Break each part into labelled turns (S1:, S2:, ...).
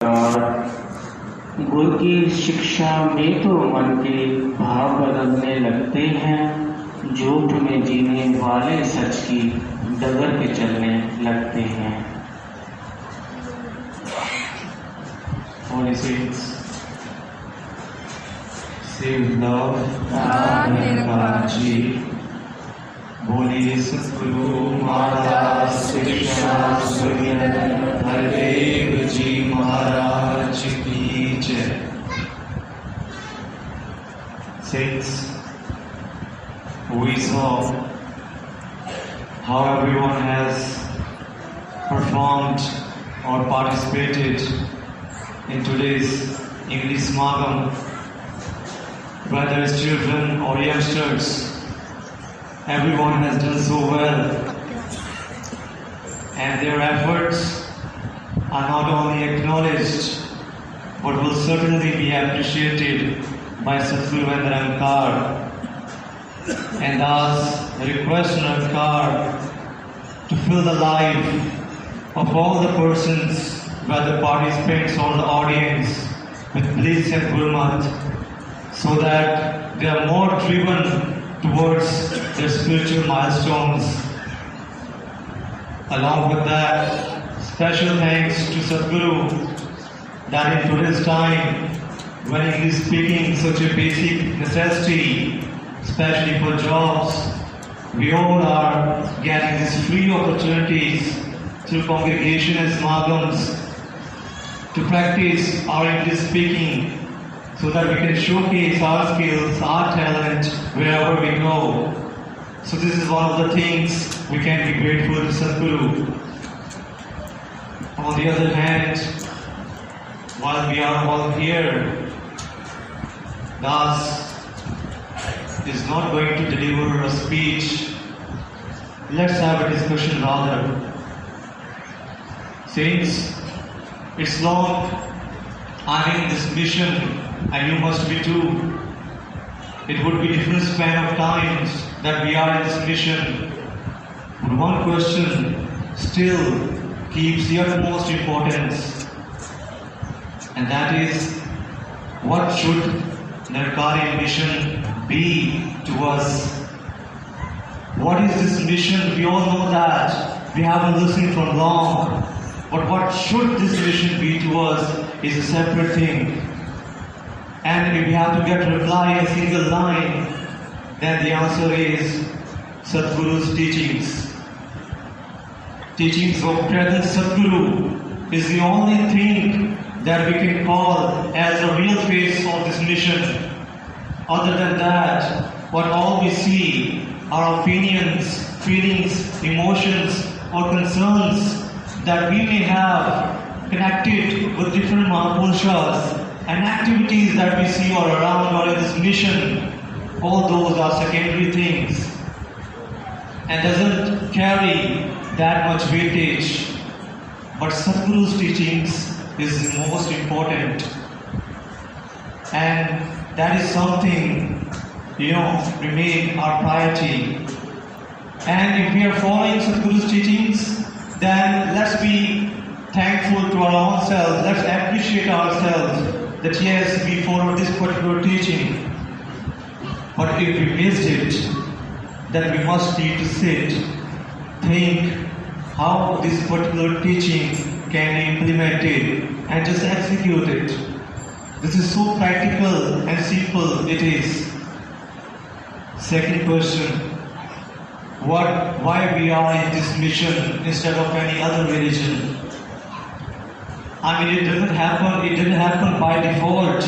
S1: प्रकार गुरु की शिक्षा में तो मन के भाव बदलने लगते हैं, झूठ में जीने वाले सच की डगर पे चलने लगते हैं।
S2: जी बोलिए सतगुरु महाराज शिक्षा हरदेव जी महाराज की जय। Saints, we saw how everyone has performed or participated in today's English Smagam, whether it's children or youngsters. Everyone has done so well, and their efforts are not only acknowledged but will certainly be appreciated by Sadhguru Vendarankar. And thus request Rankar to fill the life of all the persons, whether participants or the audience, with bliss and gurmat, so that they are more driven towards their spiritual milestones. Along with that, special thanks to Sadhguru that in today's time, when English speaking is such a basic necessity, especially for jobs, we all are getting these free opportunities through congregation and smagams to practice our English speaking, so that we can showcase our skills, our talent wherever we go. So this is one of the things we can be grateful to Sadhguru. On the other hand, while we are all here, Das is not going to deliver a speech. Let's have a discussion rather. Saints, it's long I'm in this mission, and you must be too. It would be different span of times that we are in this mission. But one question still keeps the utmost importance, and that is, what should Nirkari mission be to us? What is this mission? We all know that. We haven't listened from long. But what should this mission be to us is a separate thing. And if we have to get reply in a single line, then the answer is Sadhguru's teachings. Teachings of present Sadhguru is the only thing that we can call as a real face of this mission. Other than that, what all we see are opinions, feelings, emotions, or concerns that we may have connected with different Mahapurushas and activities that we see all around or in this mission. All those are secondary things and doesn't carry that much weightage. But Sadhguru's teachings is the most important, and that is something, remain our priority. And if we are following Sadhguru's teachings, then let's be thankful to our own selves. Let's appreciate ourselves that yes, we followed this particular teaching. But if we missed it, then we must need to sit, think how this particular teaching can be implemented and just execute it. This is so practical and simple it is. Second question, why we are in this mission instead of any other religion? It didn't happen by default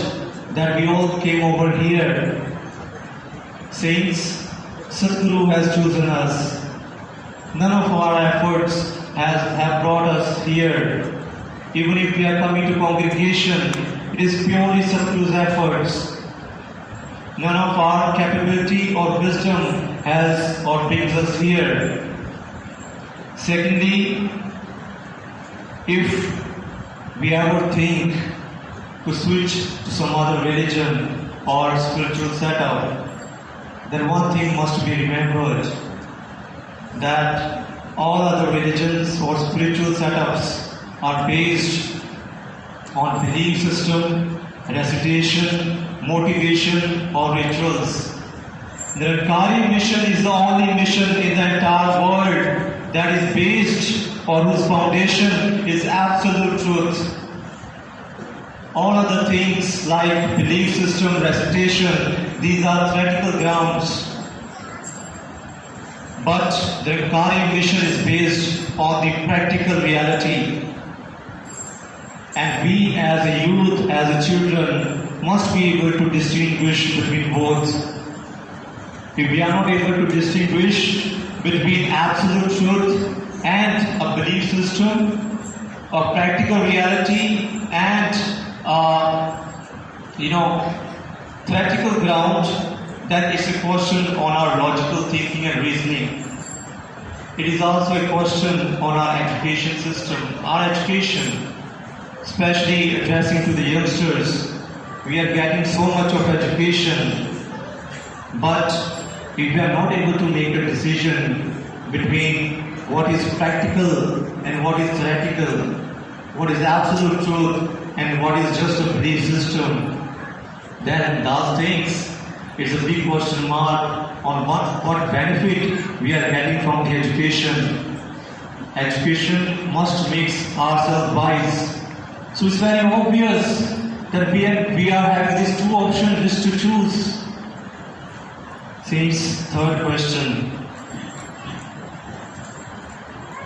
S2: that we all came over here. Saints, Sadhguru has chosen us. None of our efforts have brought us here. Even if we are coming to congregation, it is purely Sadhguru's efforts. None of our capability or wisdom has or brings us here. Secondly, if we ever think to switch to some other religion or spiritual setup, then one thing must be remembered, that all other religions or spiritual setups are based on belief system, recitation, motivation, or rituals. The Rankari mission is the only mission in the entire world that is based or whose foundation is absolute truth. All other things like belief system, recitation, these are theoretical grounds. But the Rankari mission is based on the practical reality. And we as a youth, as a children, must be able to distinguish between both. If we are not able to distinguish between absolute truth and a belief system, a practical reality and theoretical ground, then it's a question on our logical thinking and reasoning. It is also a question on our education system. Our education, especially addressing to the youngsters, we are getting so much of education, but if we are not able to make a decision between what is practical and what is theoretical, what is absolute truth and what is just a belief system, then those things, it's a big question mark on what benefit we are getting from the education. Education must make ourselves wise. So it's very obvious that we are having these two options just to choose. Since third question,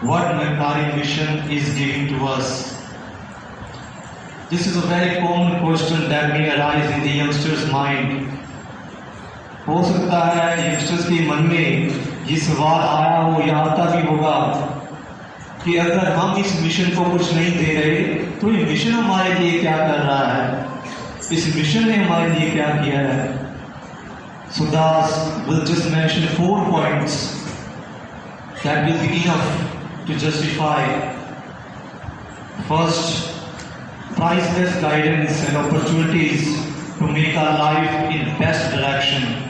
S2: what Rankari mission is giving to us? This is a very common question that may arise in the youngster's mind. हो सकता है youngsters के मन में ये सवाल आया हो या आता भी होगा कि अगर हम इस मिशन को कुछ नहीं दे रहे तो ये मिशन हमारे लिए क्या कर रहा है, इस मिशन ने हमारे लिए क्या किया है. So thus we'll just mention 4 points that will be enough to justify. First, priceless guidance and opportunities to make our life in best direction.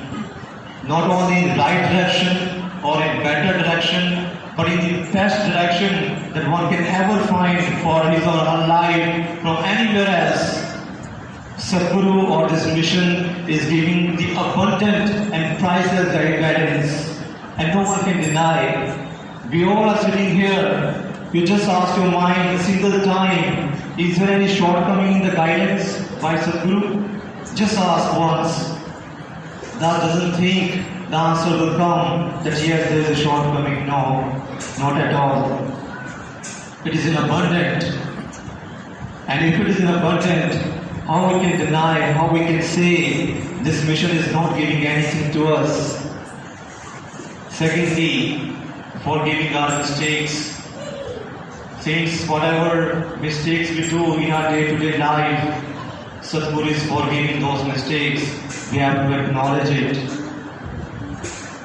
S2: Not only in right direction or in better direction, but in the best direction that one can ever find for his or her life from anywhere else. Sadguru or this mission is giving the abundant and priceless guidance, and no one can deny. We all are sitting here. You just ask your mind a single time, is there any shortcoming in the guidance by Sadguru? Just ask once. That doesn't think the answer will come that yes, there is a shortcoming. No, not at all. It is in abundant. And if it is in abundant, how we can deny, how we can say this mission is not giving anything to us? Secondly, forgiving our mistakes. Since whatever mistakes we do in our day-to-day life, Sadguru is forgiving those mistakes. We have to acknowledge it.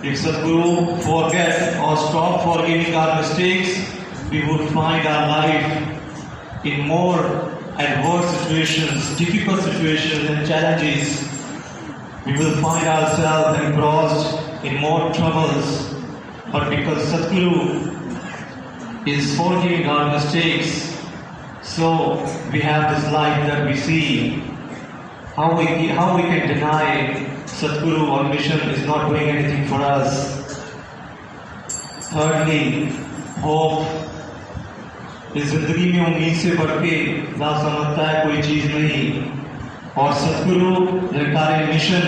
S2: If Sadguru forget or stop forgiving our mistakes, we would find our life in more adverse situations, difficult situations and challenges. We will find ourselves engrossed in more troubles. But because Sadguru is forgiving our mistakes, so we have this life that we see. How we can deny Sadguru or mission is not doing anything for us? Thirdly, hope. इस जिंदगी में उम्मीद से बढ़ के ना समझता है कोई चीज नहीं, और सद्गुरु रंकारी मिशन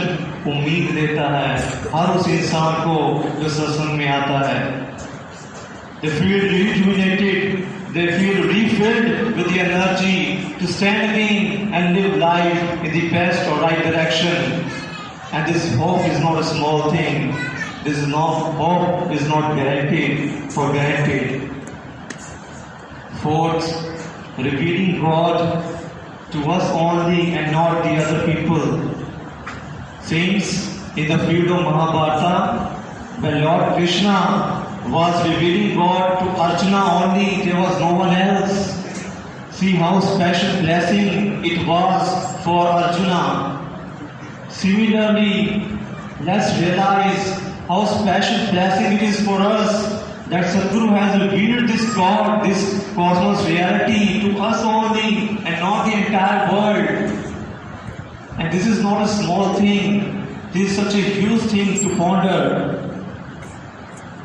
S2: उम्मीद देता है हर उस इंसान को जो सत्संग में आता है. They feel rejuvenated, they feel refilled with the energy to stand again and live life in the best or right direction. And this hope is not a small thing. Hope is not guaranteed for granted. Fourth, revealing God to us only and not the other people. Since in the field of Mahabharata, when Lord Krishna was revealing God to Arjuna only, there was no one else. See how special blessing it was for Arjuna. Similarly, let's realize how special blessing it is for us that Sadguru has revealed this God, this cosmos reality to us only and not the entire world. And this is not a small thing. This is such a huge thing to ponder.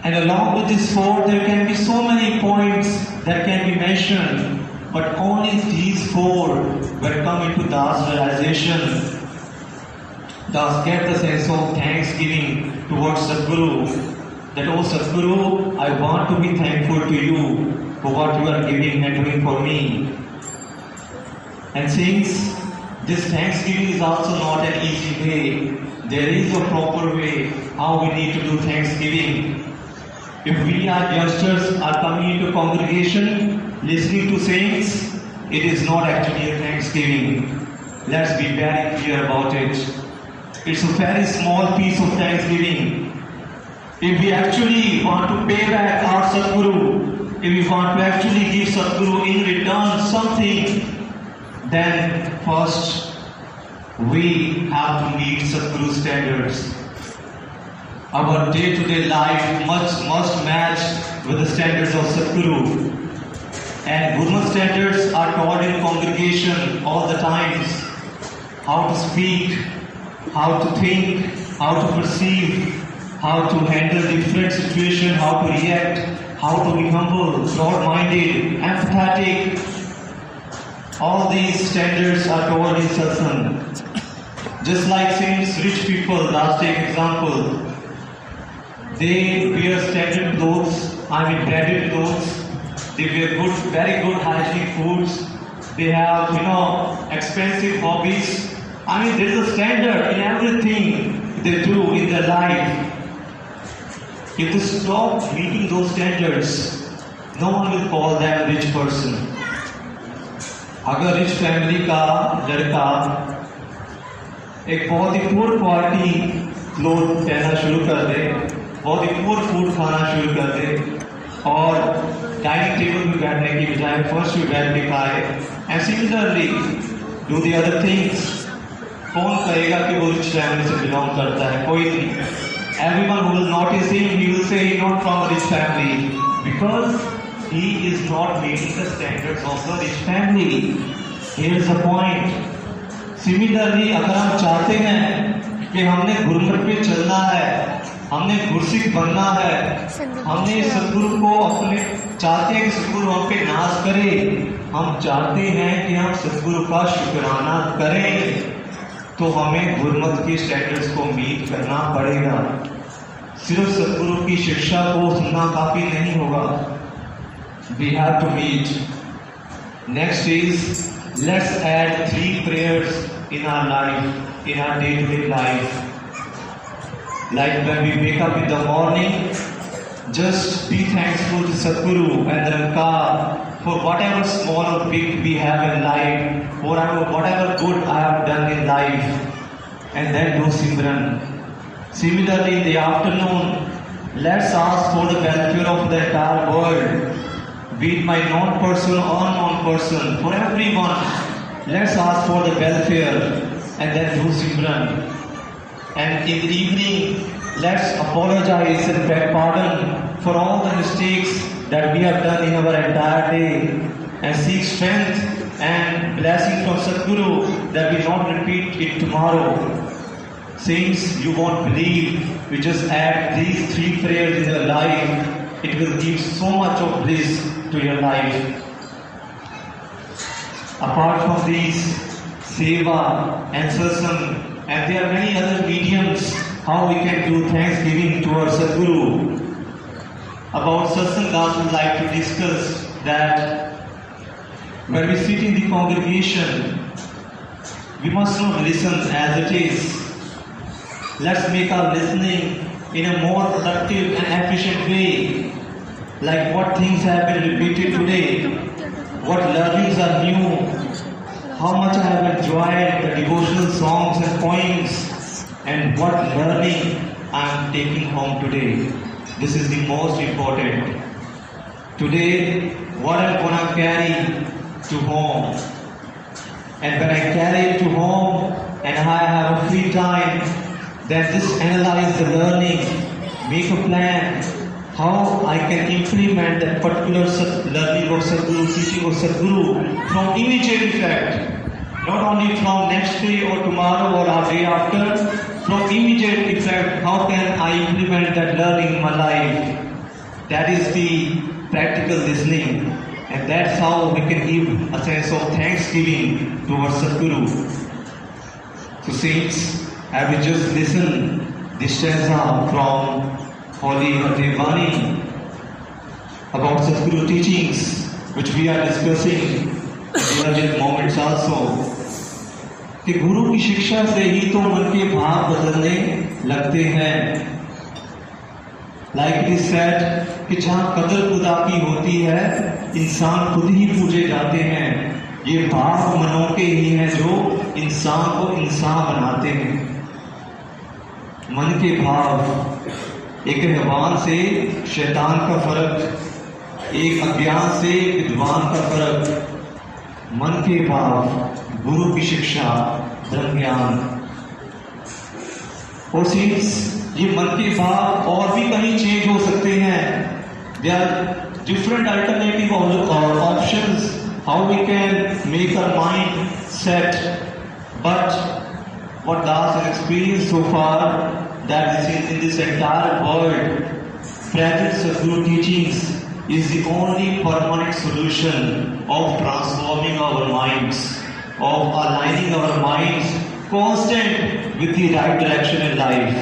S2: And along with this four, there can be so many points that can be mentioned. But only these four will come into Das realization. Das get the sense of thanksgiving towards Sadguru. That, oh Sadguru, I want to be thankful to you for what you are giving and doing for me. And since this thanksgiving is also not an easy way, there is a proper way how we need to do thanksgiving. If we as youngsters are coming into congregation, listening to saints, it is not actually a thanksgiving. Let's be very clear about it. It's a very small piece of thanksgiving. If we actually want to pay back our Sadguru, if we want to actually give Sadguru in return something, then first we have to meet Sadguru standards. Our day-to-day life must match with the standards of Sadguru. And Gurmat standards are taught in congregation all the times. How to speak, how to think, how to perceive, how to handle different situations, how to react, how to be humble, broad-minded, empathetic. All these standards are taught in satsang. Just like saints, rich people, last take example. They wear standard clothes, branded clothes. They wear good, very good hygienic foods. They have, expensive hobbies. There is a standard in everything they do in their life. If they stop meeting those standards, no one will call them a rich person. अगर rich family का लड़का एक बहुत ही poor quality cloth पहनना शुरू कर दे, बहुत ही poor food खाना शुरू कर दे और डाइनिंग टेबल में बैठने की बजाय फर्श पे बैठ के खाए, and similarly do the other things, कौन कहेगा कि वो रिच फैमिली से बिलोंग करता है? कोई नहीं. Everyone who will notice him, he will say he's not from a rich family because he is not meeting the standards of the rich family. Here's the point. Similarly, अगर हम चाहते हैं कि हमने गुरमत पे चलना है, हमने गुरसिक बनना है, हमने सदगुरु को अपने चाहते हैं कि सदगुरु हम पे नाज करे, हम चाहते हैं कि हम सदगुरु का शुक्राना करें, तो हमें गुरमत के स्टैंडर्ड्स को मीट करना पड़ेगा. सिर्फ सदगुरु की शिक्षा को सुनना काफी नहीं होगा. We have to meet. Next is, let's add 3 prayers in our life, in our day-to-day life. Like when we wake up in the morning, just be thankful to Sadguru and Nirantar for whatever small or big we have in life, for whatever good I have done in life, and then do Simran. Similarly, in the afternoon, let's ask for the welfare of the entire world, be it my known person or unknown person, for everyone. Let's ask for the welfare and then do Simran. And in the evening, let's apologize and beg pardon for all the mistakes that we have done in our entire day and seek strength and blessing from Sadguru that we not repeat it tomorrow. Since you won't believe, we just add these 3 prayers in your life, it will give so much of bliss to your life. Apart from these, Seva and Satsang, and there are many other mediums how we can do thanksgiving to our Sadguru. About Satsang, I would like to discuss that when we sit in the congregation, we must not listen as it is. Let's make our listening in a more productive and efficient way. Like what things have been repeated today, what learnings are new, how much I have enjoyed the devotional songs and poems, and what learning I am taking home today. This is the most important. Today, what I'm gonna carry to home. And when I carry it to home and I have a free time, then just analyze the learning, make a plan, how I can implement that particular learning of Sadguru, teaching of Sadguru from immediate effect. Not only from next day or tomorrow or a day after, from immediate effect, how can I implement that learning in my life? That is the practical listening, and that's how we can give a sense of thanksgiving towards Sadguru. So saints, I will just listen this stanza from Holy Devani about Sadguru teachings, which we are discussing in the urgent moments also. कि गुरु की शिक्षा से ही तो मन के भाव बदलने लगते हैं. लाइक इट इज सेड कि जहाँ कदर खुदा की होती है, इंसान खुद ही पूजे जाते हैं. ये भाव मनों के ही हैं जो इंसान को इंसान बनाते हैं. मन के भाव, एक हैवान से शैतान का फर्क, एक अज्ञान से विद्वान का फर्क. मन के भाव, गुरु की शिक्षा, धर्म ज्ञान. और सिंस ये मन के भाव और भी कहीं चेंज हो सकते हैं. There are different alternative options how we can make our mind set. But what Das has experienced so far, that this is in this entire world, practice Sadguru teachings is the only permanent solution of transforming our minds, of aligning our minds constant with the right direction in life.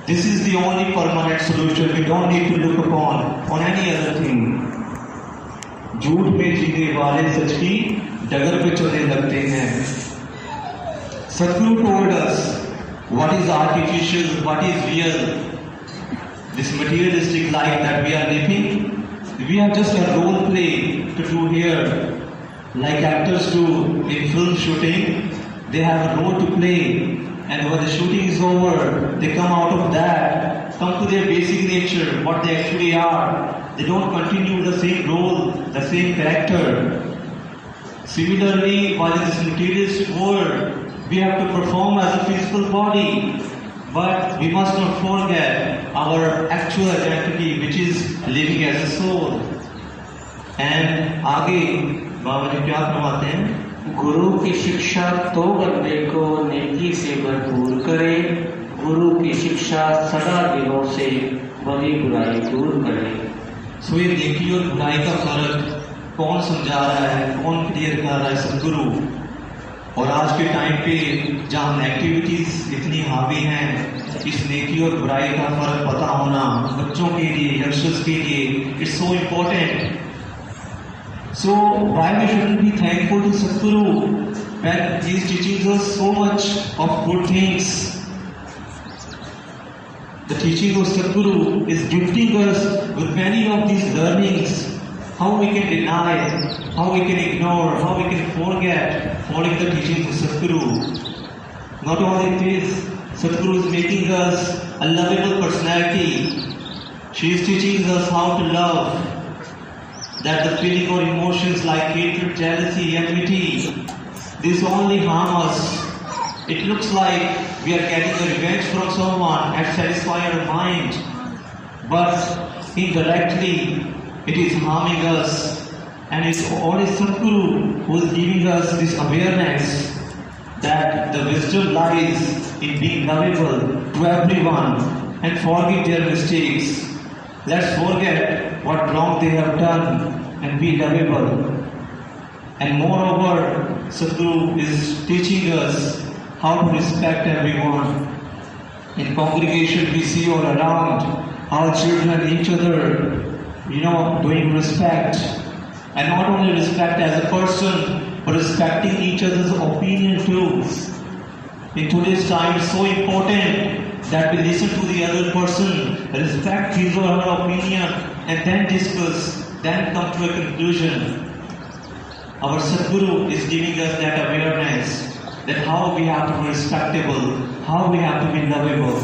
S2: This is the only permanent solution. We don't need to look upon any other thing. झूठ में जीने वाले सच की डगर पे चलने लगते हैं. Sadguru told us what is artificial, what is real. This materialistic life that we are living, we have just a role play to do here. Like actors do in film shooting, they have a role to play, and when the shooting is over, they come out of that, come to their basic nature, what they actually are. They don't continue the same role, the same character. Similarly, while in this materialistic world, we have to perform as a physical body, but we must not forget our actual identity, which is living as a soul. And आगे बाबा जी क्या फरमाते हैं?
S1: गुरु की शिक्षा तो बंदे को नेकी से भरपूर करे. गुरु की शिक्षा सदा दिलों से बुरी बुराई दूर करे.
S2: सो ये नेकी और बुराई का फर्क कौन समझा रहा है, कौन क्लियर कर रहा है? सदगुरु. और आज के टाइम पे जहाँ नेगेटिविटीज इतनी हावी हैं, इस नेकी और बुराई का फर्क पता होना बच्चों के लिए, यंगस्टर्स के लिए, it's so important. So why we shouldn't be thankful to Sadhguru when he is teaching us so much of good things. The teaching of Sadguru is gifting us with many of these learnings. How we can deny, how we can ignore, how we can forget following the teachings of Sadguru. Not only this, Sadguru is making us a lovable personality. She is teaching us how to love. That the feeling or emotions like hatred, jealousy, enmity, this only harm us. It looks like we are getting a revenge from someone and satisfy our mind, but indirectly it is harming us. And it's only Sadguru who is giving us this awareness that the wisdom lies in being lovable to everyone and forgive their mistakes. Let's forget what wrong they have done and be lovable. And moreover, Sadguru is teaching us how to respect everyone. In congregation we see all around how children each other, doing respect. And not only respect as a person, but respecting each other's opinion too. In today's time it's so important that we listen to the other person, respect his or her opinion, and then discuss, then come to a conclusion. Our Sadguru is giving us that awareness, that how we have to be respectable, how we have to be lovable.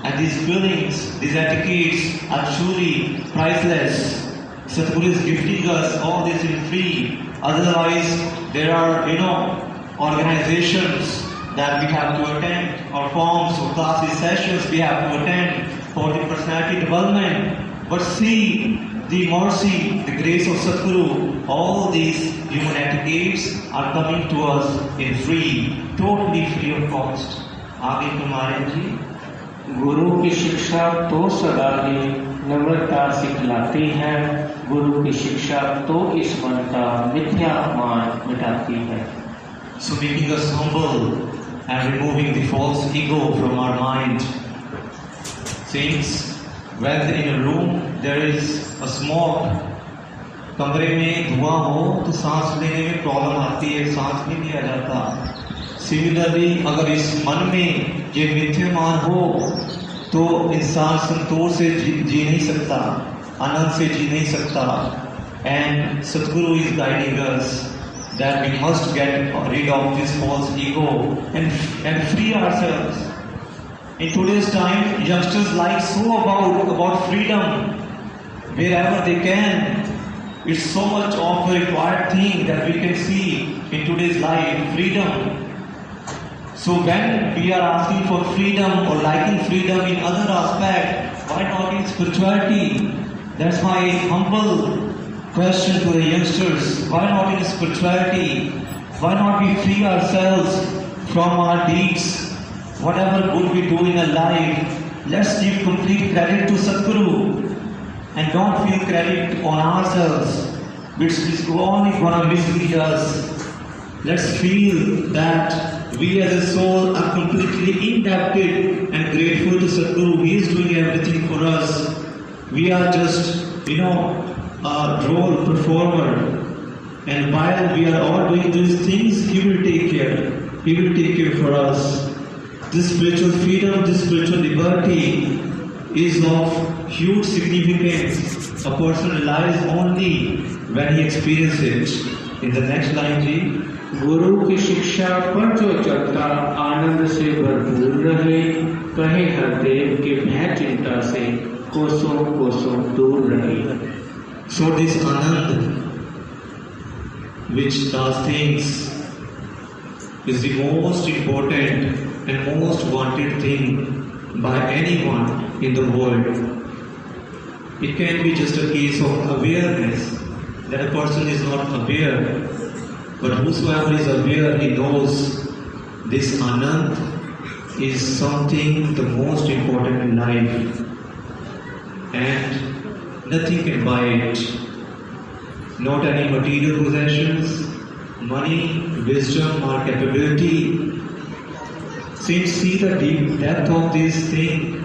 S2: And these feelings, these etiquettes are truly priceless. Sadguru is gifting us all this in free. Otherwise, there are, organizations that we have to attend, or forms or classes, sessions we have to attend for the personality development. But see the mercy, the grace of Sadguru, all these human gifts are coming to us in free, totally free of cost. आगे तुम्हारे जी
S1: गुरु की शिक्षा तो सदा ही नम्रता सिखलाती है, गुरु की शिक्षा तो इस मन का मिथ्या मान मिटाती है.
S2: So making us humble and removing the false ego from our mind. Saints, when in a room there is a smoke, कमरे में धुआं हो तो सांस लेने में प्रॉब्लम आती है, सांस नहीं लिया जाता. सिमिलरली अगर इस मन में ये मिथ्यामान हो तो इंसान संतोष से जी नहीं सकता, आनंद से जी नहीं सकता. And Satguru is guiding us that we must get rid of this false ego and free ourselves. In today's time, youngsters like so about freedom wherever they can. It's so much of a required thing that we can see in today's life, freedom. So when we are asking for freedom or liking freedom in other aspect, why not in spirituality? That's my humble question to the youngsters. Why not in spirituality? Why not we free ourselves from our deeds? Whatever good we do in our life, let's give complete credit to Sadguru and don't feel credit on ourselves, which is only going to mislead us. Let's feel that we as a soul are completely indebted and grateful to Sadguru. He is doing everything for us. We are just, a role performer, and while we are all doing these things, He will take care. He will take care for us. This spiritual freedom, this spiritual liberty is of huge significance. A person realizes only when he experiences it. In the next line, ji,
S1: गुरु की शिक्षा पर जो चलता आनंद से भरपूर रहे, कहे हर देव के भय चिंता से कोसों कोसों दूर रहे.
S2: So this Anand, which does things, is the most important and most wanted thing by anyone in the world. It can be just a case of awareness, that a person is not aware, but whosoever is aware, he knows this Anand is something the most important in life, and nothing can buy it. Not any material possessions, money, wisdom or capability. Since see the deep depth of this thing,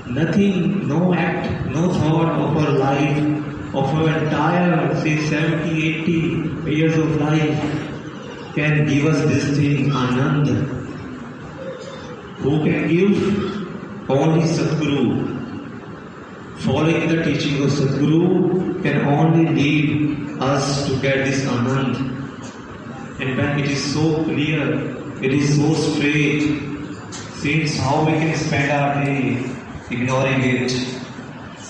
S2: nothing, no act, no thought of our life, of our entire, say 70, 80 years of life can give us this thing, Anand. Who can give? Only Sadguru. Following the teaching of Sadguru can only lead us to get this Anand. And when it is so clear, it is so straight, since how we can spend our day ignoring it,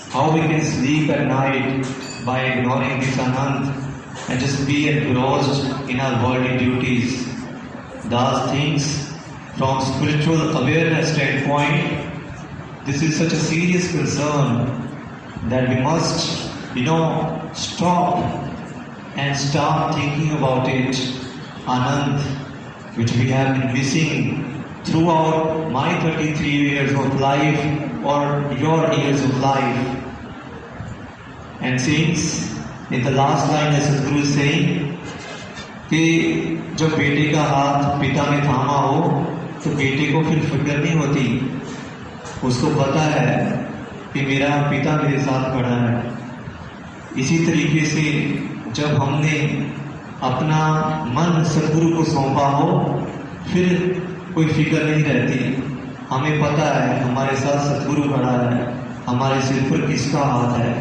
S2: how we can sleep at night by ignoring this Anand and just be engrossed in our worldly duties. Those things, from spiritual awareness standpoint, this is such a serious concern that we must, stop and start thinking about it. Anand, which we have been missing throughout my 33 years of life or your years of life. And since in the last line as Sadhguru is saying कि जब बेटे का हाथ पिता ने थामा हो तो बेटे को फिर फिक्र नहीं होती, उसको पता है कि मेरा पिता मेरे साथ खड़ा है. इसी तरीके से जब हमने अपना मन सद्गुरु को सौंपा हो फिर कोई फिक्र नहीं रहती. हमें पता है हमारे साथ सद्गुरु खड़ा है, हमारे सिर पर किसका हाथ है.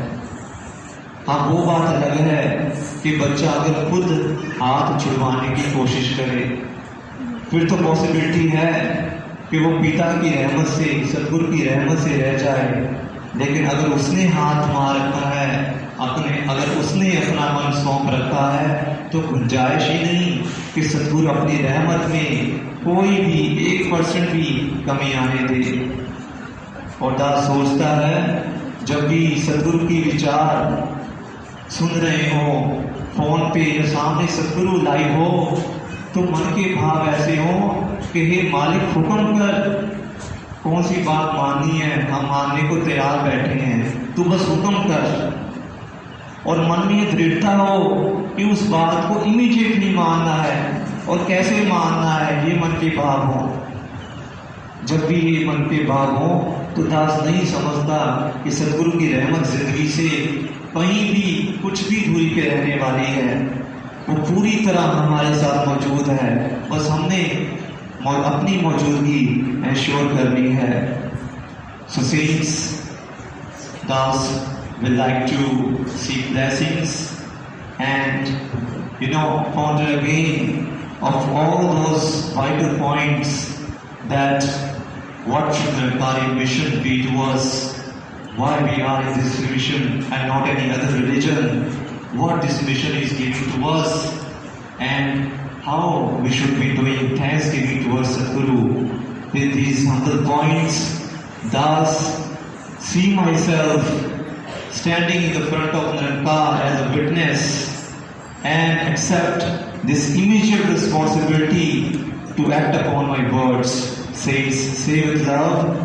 S2: हाँ, वो बात अलग है कि बच्चा अगर खुद हाथ छुड़वाने की कोशिश करे फिर तो पॉसिबिलिटी है कि वो पिता की रहमत से, सद्गुरु की रहमत से रह जाए. लेकिन अगर उसने हाथ मार रखा है, अगर उसने अपना मन सौंप रखा है तो गुंजाइश ही नहीं कि सद्गुरु अपनी रहमत में कोई भी 1% भी कमी आने दे. और दास सोचता है जब भी सदगुरु की विचार सुन रहे हो, फोन पे या सामने सदगुरु लाइव हो, तो मन के भाव ऐसे हो कि हे मालिक हुक्म कर, कौन सी बात माननी है, हम मानने को तैयार बैठे हैं, तू बस हुक्म कर। और मन में दृढ़ता हो कि उस बात को इमीडिएटली मानना है, और कैसे मानना है, ये मन के भाव हो। जब भी ये मन के भाव हो तो दास नहीं समझता कि सदगुरु की रहमत जिंदगी से कहीं भी कुछ भी दूरी पे रहने वाली है, वो पूरी तरह हमारे साथ मौजूद है, बस हमने अपनी मौजूदगी एंश्योर करनी है। So saints, thus we like to seek blessings and ponder again of all those vital points, that what should the Nepali mission be to us, why we are in this mission and not any other religion, what this mission is giving to us, and how we should be doing thanksgiving towards Sadguru. With these humble points, thus see myself standing in the front of Narankar as a witness and accept this immediate responsibility to act upon my words. Says, say with love,